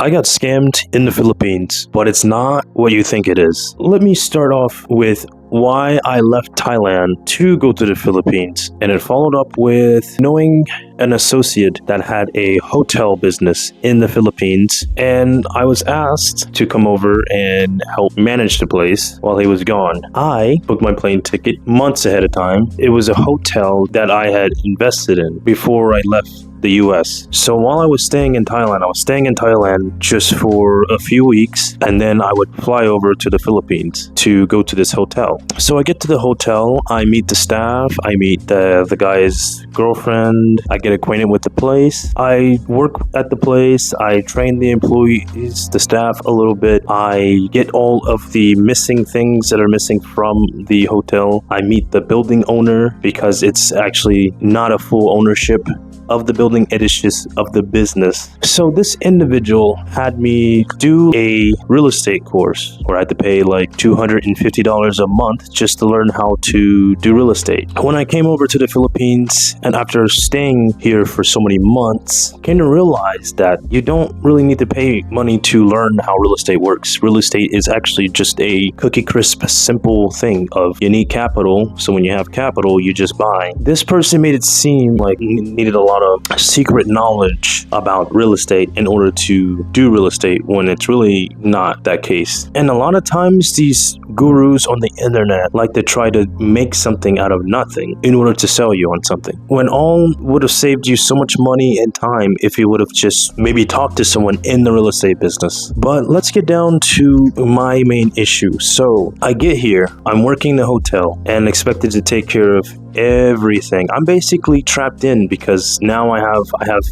I got scammed in the Philippines, but it's not what you think it is. Let me start off with why I left Thailand to go to the Philippines, and it followed up with knowing an associate that had a hotel business in the Philippines, and I was asked to come over and help manage the place while he was gone. I booked my plane ticket months ahead of time. It was a hotel that I had invested in before I left the US. So while I was staying in Thailand, I was staying in Thailand just for a few weeks, and then I would fly over to the Philippines to go to this hotel. So I get to the hotel, I meet the staff, I meet the guy's girlfriend, I get acquainted with the place, I work at the place, I train the employees, the staff a little bit, I get all of the missing things that are missing from the hotel, I meet the building owner because it's actually not a full ownership of the building, it is just of the business. So this individual had me do a real estate course where I had to pay like $250 a month just to learn how to do real estate. When I came over to the Philippines, and after staying here for so many months, came to realize that you don't really need to pay money to learn how real estate works. Real estate is actually just a cookie crisp, simple thing of you need capital, so when you have capital, you just buy. This person made it seem like you needed a lot of secret knowledge about real estate in order to do real estate when it's really not that case. And a lot of times these gurus on the internet like to try to make something out of nothing in order to sell you on something, when all would have saved you so much money and time if you would have just maybe talked to someone in the real estate business. But let's get down to my main issue. So I get here, I'm working the hotel and expected to take care of everything. I'm basically trapped in because now I have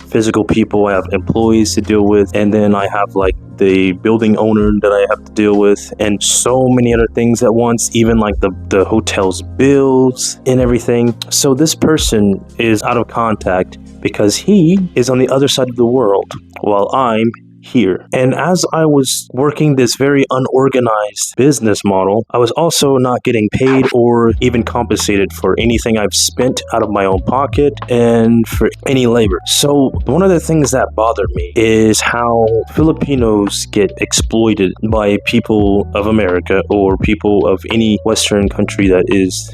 physical people, I have employees to deal with, and then I have like the building owner that I have to deal with, and so many other things at once, even like the hotel's bills and everything. So this person is out of contact because he is on the other side of the world while I'm here. And as I was working this very unorganized business model, I was also not getting paid or even compensated for anything I've spent out of my own pocket and for any labor. So one of the things that bothered me is how Filipinos get exploited by people of America or people of any Western country that is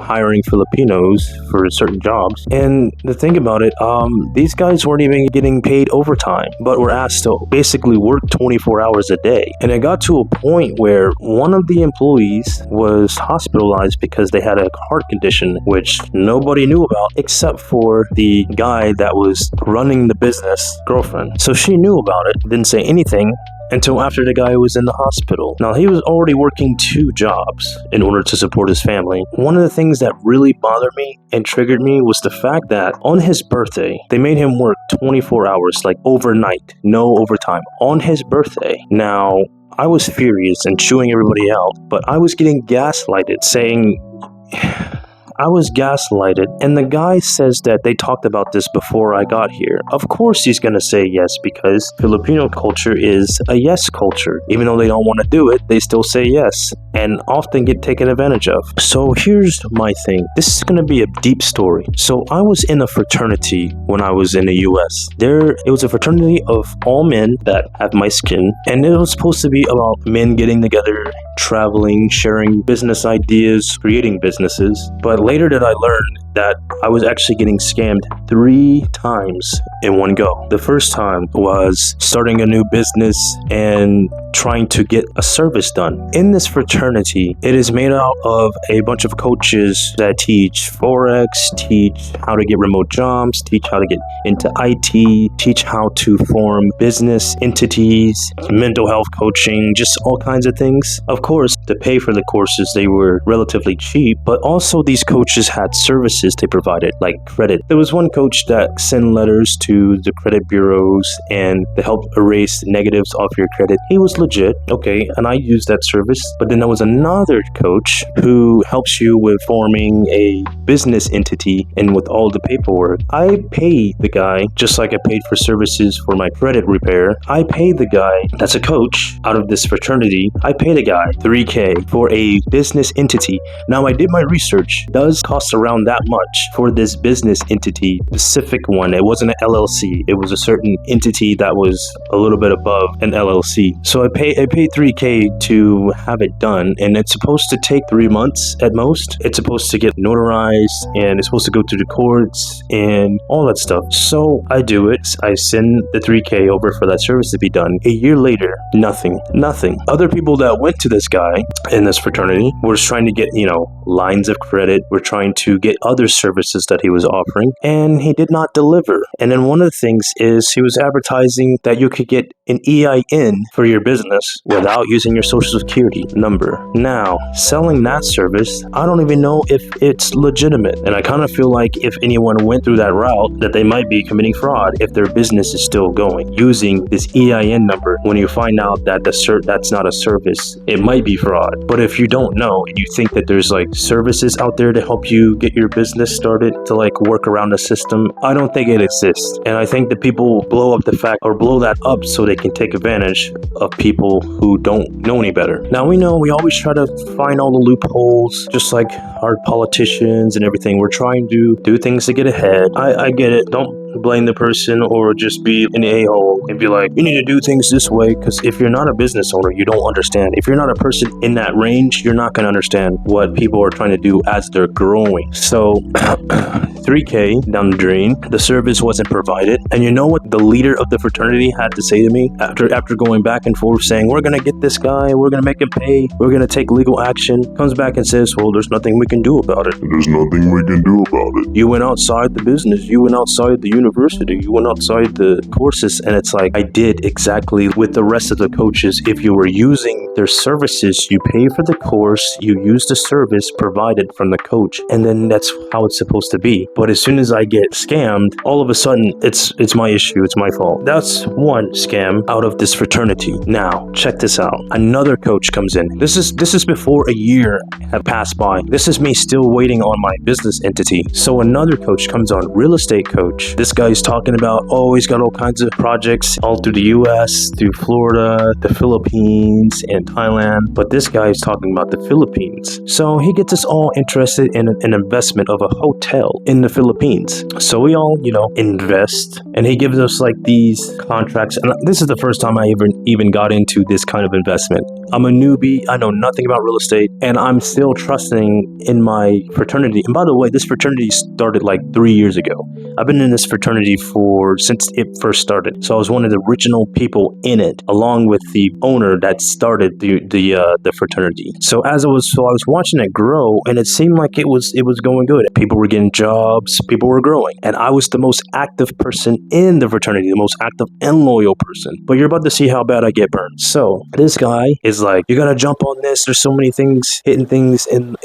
hiring Filipinos for certain jobs. And the thing about it, these guys weren't even getting paid overtime, but were asked to basically work 24 hours a day. And it got to a point where one of the employees was hospitalized because they had a heart condition, which nobody knew about except for the guy that was running the business girlfriend. So she knew about it, didn't say anything until after the guy was in the hospital. Now, he was already working 2 jobs in order to support his family. One of the things that really bothered me and triggered me was the fact that on his birthday, they made him work 24 hours, like overnight, no overtime, on his birthday. Now, I was furious and chewing everybody out, but I was getting gaslighted, saying I was gaslighted, and the guy says that they talked about this before I got here. Of course he's gonna say yes, because Filipino culture is a yes culture. Even though they don't want to do it, they still say yes, and often get taken advantage of. So here's my thing. This is gonna be a deep story. So I was in a fraternity when I was in the US. It was a fraternity of all men that have my skin, and it was supposed to be about men getting together, traveling, sharing business ideas, creating businesses. But later did I learn that I was actually getting scammed 3 times in one go. The first time was starting a new business and trying to get a service done. In this fraternity, it is made out of a bunch of coaches that teach Forex, teach how to get remote jobs, teach how to get into IT, teach how to form business entities, mental health coaching, just all kinds of things. Of course, to pay for the courses, they were relatively cheap, but also these coaches had services they provided, like credit. There was one coach that sent letters to the credit bureaus and to help erase negatives off your credit. He was legit, okay, and I used that service. But then there was another coach who helps you with forming a business entity and with all the paperwork. I pay the guy just like I paid for services for my credit repair. I pay the guy that's a coach out of this fraternity. I pay the guy $3K 3K for a business entity. Now, I did my research. It does cost around that much for this business entity, specific one. It wasn't an LLC. It was a certain entity that was a little bit above an LLC. So I paid 3K to have it done, and it's supposed to take 3 months at most. It's supposed to get notarized, and it's supposed to go through the courts and all that stuff. So I do it. I send the 3K over for that service to be done. A year later, nothing. Other people that went to this guy in this fraternity were trying to get, lines of credit. Were trying to get other services that he was offering, and he did not deliver. And then one of the things is he was advertising that you could get an EIN for your business without using your social security number. Now, selling that service, I don't even know if it's legitimate. And I kind of feel like if anyone went through that route, that they might be committing fraud if their business is still going, using this EIN number. When you find out that that's not a service, it might be fraud. But if you don't know and you think that there's like services out there to help you get your business started, to like work around the system, I don't think it exists. And I think that people blow that up so they can take advantage of people who don't know any better. Now, we always try to find all the loopholes, just like our politicians and everything. We're trying to do things to get ahead. I get it. Don't blame the person or just be an a-hole and be like, you need to do things this way, because if you're not a business owner, you don't understand. If you're not a person in that range, you're not going to understand what people are trying to do as they're growing. So 3K down the drain, the service wasn't provided. And you know what the leader of the fraternity had to say to me after going back and forth saying, we're going to get this guy, we're going to make him pay, we're going to take legal action, comes back and says, well, there's nothing we can do about it. There's nothing we can do about it. You went outside the business, you went outside the university, you went outside the courses. And it's like, I did exactly with the rest of the coaches. If you were using their services, you pay for the course, you use the service provided from the coach, and then that's how it's supposed to be. But as soon as I get scammed, all of a sudden it's my issue, it's my fault. That's one scam out of this fraternity. Now, check this out. Another coach comes in. This is before a year had passed by. This is me still waiting on my business entity. So another coach comes on, real estate coach. This guy's talking about, he's got all kinds of projects all through the US, through Florida, the Philippines, and Thailand. But this guy is talking about the Philippines. So he gets us all interested in an investment of a hotel in the Philippines. So we all, invest, and he gives us like these contracts. And this is the first time I even got into this kind of investment. I'm a newbie. I know nothing about real estate, and I'm still trusting in my fraternity. And by the way, this fraternity started like 3 years ago. I've been in this fraternity since it first started. So I was one of the original people in it, along with the owner that started the fraternity. So I was watching it grow, and it seemed like it was going good. People were getting jobs, people were growing, and I was the most active person in the fraternity, the most active and loyal person. But you're about to see how bad I get burned. So this guy is like, you gotta jump on this. There's so many hidden things in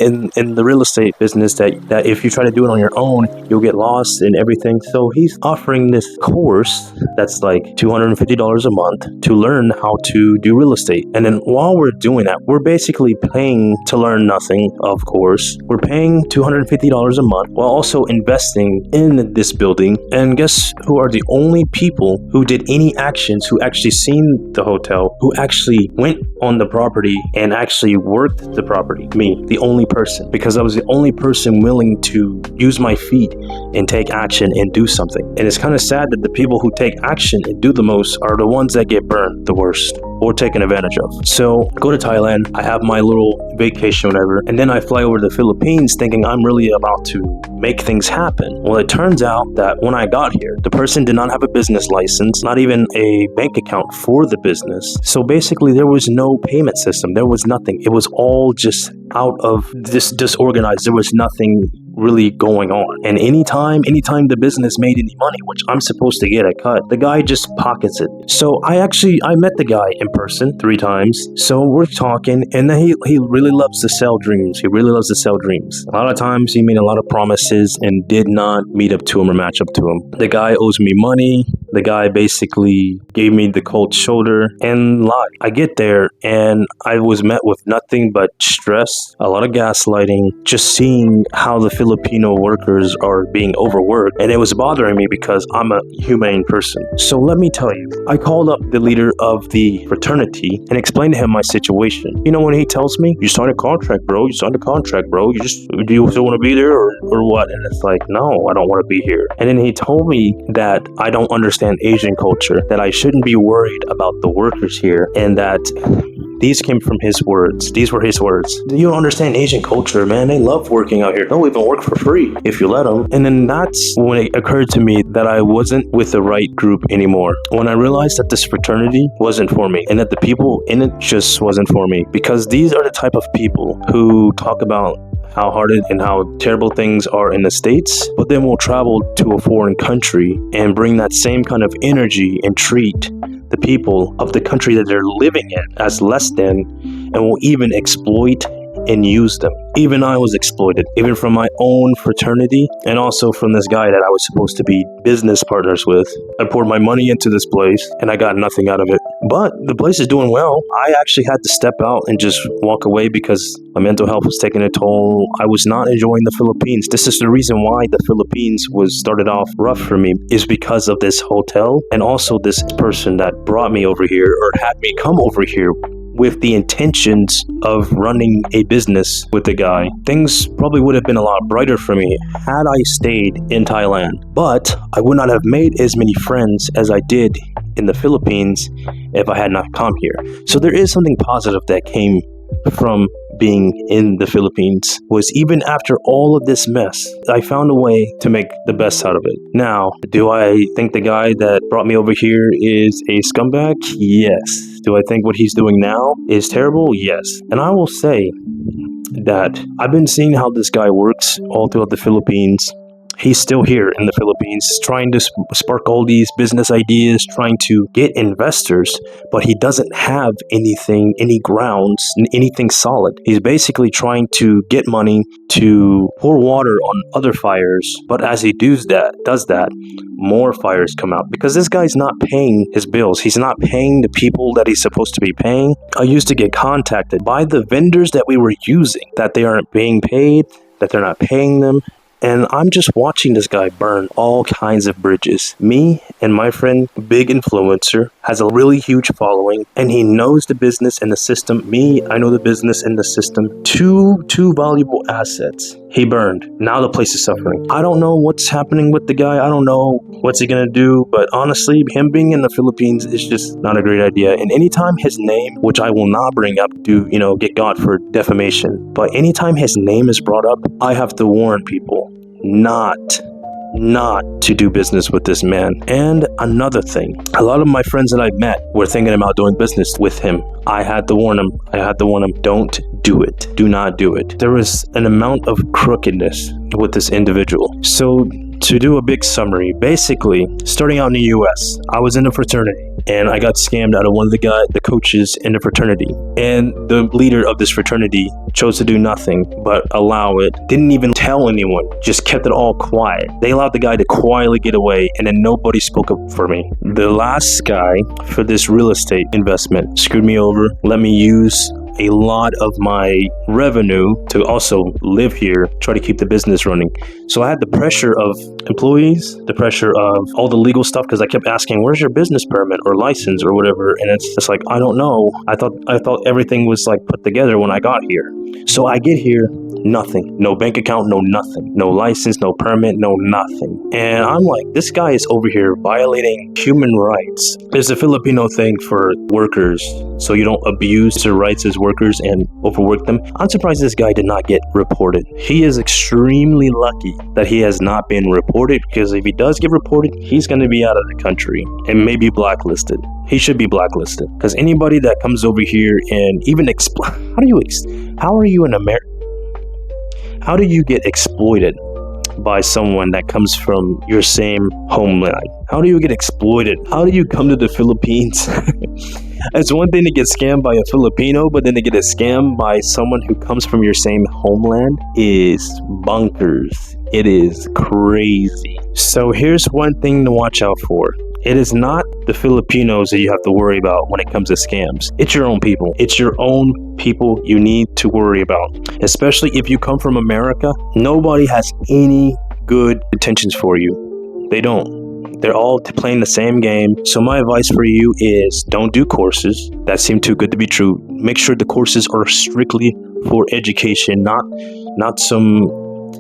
the real estate business that if you try to do it on your own, you'll get lost and everything. So he's offering this course that's like $250 a month to learn how to do real estate. And then while we're doing that, we're basically paying to learn nothing, of course. We're paying $250 a month while also investing in this building. And guess who are the only people who did any actions, who actually seen the hotel, who actually went on the property and actually worked the property? Me, the only person, because I was the only person willing to use my feet and take action and do something. And it's kind of sad that the people who take action and do the most are the ones that get burned the worst or taken advantage of. So go to Thailand, I have my little vacation, whatever, and then I fly over to the Philippines thinking I'm really about to make things happen. Well, it turns out that when I got here, the person did not have a business license, not even a bank account for the business. So basically there was no payment system. There was nothing. It was all just out of disorganized. There was nothing really going on. And anytime the business made any money, which I'm supposed to get a cut, the guy just pockets it. So I met the guy in person 3 times. So we're talking, and then he really loves to sell dreams. He really loves to sell dreams. A lot of times he made a lot of promises and did not meet up to him or match up to him. The guy owes me money. The guy basically gave me the cold shoulder and lied. I get there and I was met with nothing but stress, a lot of gaslighting, just seeing how the Filipino workers are being overworked. And it was bothering me because I'm a humane person. So let me tell you, I called up the leader of the fraternity and explained to him my situation. You know, when he tells me, you signed a contract, bro. You signed a contract, bro. Do you still want to be there or what? And it's like, no, I don't want to be here. And then he told me that I don't understand Asian culture, that I shouldn't be worried about the workers here, and that these came from his words. These were his words. You don't understand Asian culture, man. They love working out here. They'll even work for free if you let them. And then that's when it occurred to me that I wasn't with the right group anymore. When I realized that this fraternity wasn't for me and that the people in it just wasn't for me. Because these are the type of people who talk about how hard and how terrible things are in the States, but then we'll travel to a foreign country and bring that same kind of energy and treat the people of the country that they're living in as less than, and will even exploit and use them. Even I was exploited, even from my own fraternity and also from this guy that I was supposed to be business partners with. I poured my money into this place and I got nothing out of it. But the place is doing well. I actually had to step out and just walk away because my mental health was taking a toll. I was not enjoying the Philippines. This is the reason why the Philippines was started off rough for me, is because of this hotel and also this person that brought me over here or had me come over here with the intentions of running a business with the guy. Things probably would have been a lot brighter for me had I stayed in Thailand, but I would not have made as many friends as I did in the Philippines if I had not come here. So there is something positive that came from being in the Philippines, was even after all of this mess, I found a way to make the best out of it. Now, do I think the guy that brought me over here is a scumbag? Yes. Do I think what he's doing now is terrible? Yes. And I will say that I've been seeing how this guy works all throughout the Philippines. He's still here in the Philippines, trying to spark all these business ideas, trying to get investors, but he doesn't have anything, any grounds, anything solid. He's basically trying to get money to pour water on other fires, but as he does that, more fires come out because this guy's not paying his bills. He's not paying the people that he's supposed to be paying. I used to get contacted by the vendors that we were using that they aren't being paid, that they're not paying them. And I'm just watching this guy burn all kinds of bridges. Me and my friend, big influencer, has a really huge following, and he knows the business and the system. Me, I know the business and the system. Two valuable assets he burned. Now the place is suffering. I don't know what's happening with the guy. I don't know what's he gonna do, but honestly, him being in the Philippines is just not a great idea. And anytime his name, which I will not bring up to, get got for defamation, but anytime his name is brought up, I have to warn people not to do business with this man. And another thing, a lot of my friends that I've met were thinking about doing business with him. I had to warn them. Don't do it. Do not do it. There was an amount of crookedness with this individual. So to do a big summary, basically, starting out in the US, I was in a fraternity and I got scammed out of one of the coaches in the fraternity. And the leader of this fraternity chose to do nothing but allow it. Didn't even tell anyone, just kept it all quiet. They allowed the guy to quietly get away and then nobody spoke up for me. The last guy for this real estate investment screwed me over, let me use a lot of my revenue to also live here, try to keep the business running. So I had the pressure of employees, the pressure of all the legal stuff, because I kept asking, where's your business permit or license or whatever? And it's just like, I don't know. I thought everything was like put together when I got here. So I get here, nothing. No bank account, no nothing. No license, no permit, no nothing. And I'm like, this guy is over here violating human rights. There's a Filipino thing for workers, so you don't abuse their rights as workers and overwork them. I'm surprised this guy did not get reported. He is extremely lucky that he has not been reported, because if he does get reported, he's going to be out of the country and maybe blacklisted. He should be blacklisted, because anybody that comes over here and even how do you get exploited by someone that comes from your same homeland? How do you get exploited? How do you come to the Philippines? It's one thing to get scammed by a Filipino, but then to get a scam by someone who comes from your same homeland is bonkers. It is crazy. So here's one thing to watch out for. It is not the Filipinos that you have to worry about when it comes to scams. It's your own people. It's your own people you need to worry about. Especially if you come from America, nobody has any good intentions for you. They don't. They're all playing the same game. So my advice for you is don't do courses that seem too good to be true. Make sure the courses are strictly for education, not some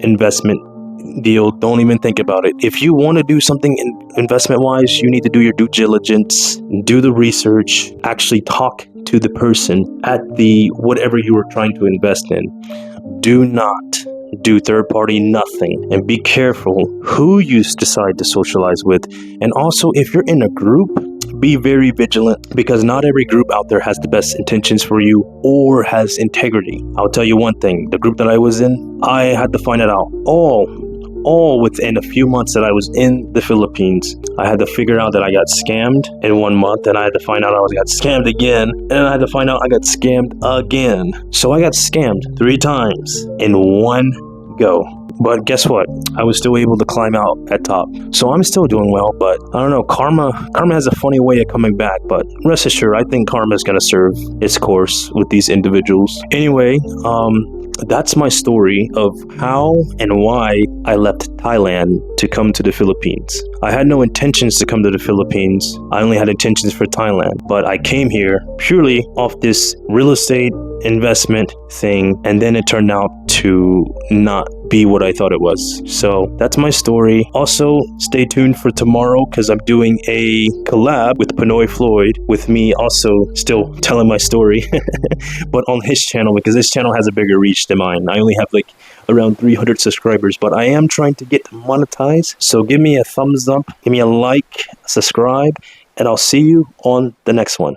investment deal. Don't even think about it. If you want to do something investment wise, you need to do your due diligence, do the research, actually talk to the person at the whatever you are trying to invest in. Do not do third party nothing, and be careful who you decide to socialize with. And also, if you're in a group, be very vigilant, because not every group out there has the best intentions for you or has integrity. I'll tell you one thing, the group that I was in, I had to find it out all within a few months that I was in the Philippines. I had to figure out that I got scammed in 1 month, and I had to find out I got scammed again, and I had to find out I got scammed again. So I got scammed 3 times in one go. But guess what? I was still able to climb out at top. So I'm still doing well, but I don't know, karma has a funny way of coming back, but rest assured, I think karma is going to serve its course with these individuals. Anyway, that's my story of how and why I left Thailand to come to the Philippines. I had no intentions to come to the Philippines. I only had intentions for Thailand, but I came here purely off this real estate investment thing, and then it turned out to not be what I thought it was. So that's my story. Also, stay tuned for tomorrow, because I'm doing a collab with Pinoy Floyd, with me also still telling my story, but on his channel, because his channel has a bigger reach than mine. I only have like around 300 subscribers, but I am trying to get monetized. So give me a thumbs up, give me a like, subscribe, and I'll see you on the next one.